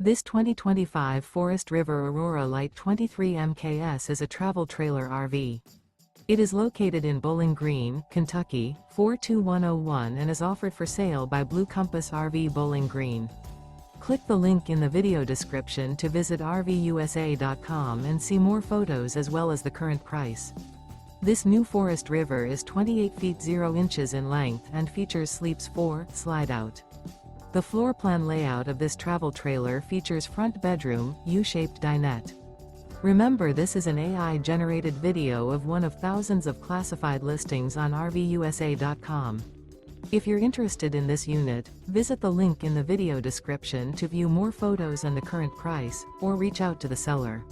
This 2025 Forest River Aurora Light 23 MKS is a travel trailer RV. It is located in Bowling Green, Kentucky, 42101 and is offered for sale by Blue Compass RV Bowling Green. Click the link in the video description to visit RVUSA.com and see more photos as well as the current price. This new Forest River is 28 feet 0 inches in length and features Sleeps 4 Slideout. The floor plan layout of this travel trailer features front bedroom, U-shaped dinette. Remember, this is an AI-generated video of one of thousands of classified listings on RVUSA.com. If you're interested in this unit, visit the link in the video description to view more photos and the current price, or reach out to the seller.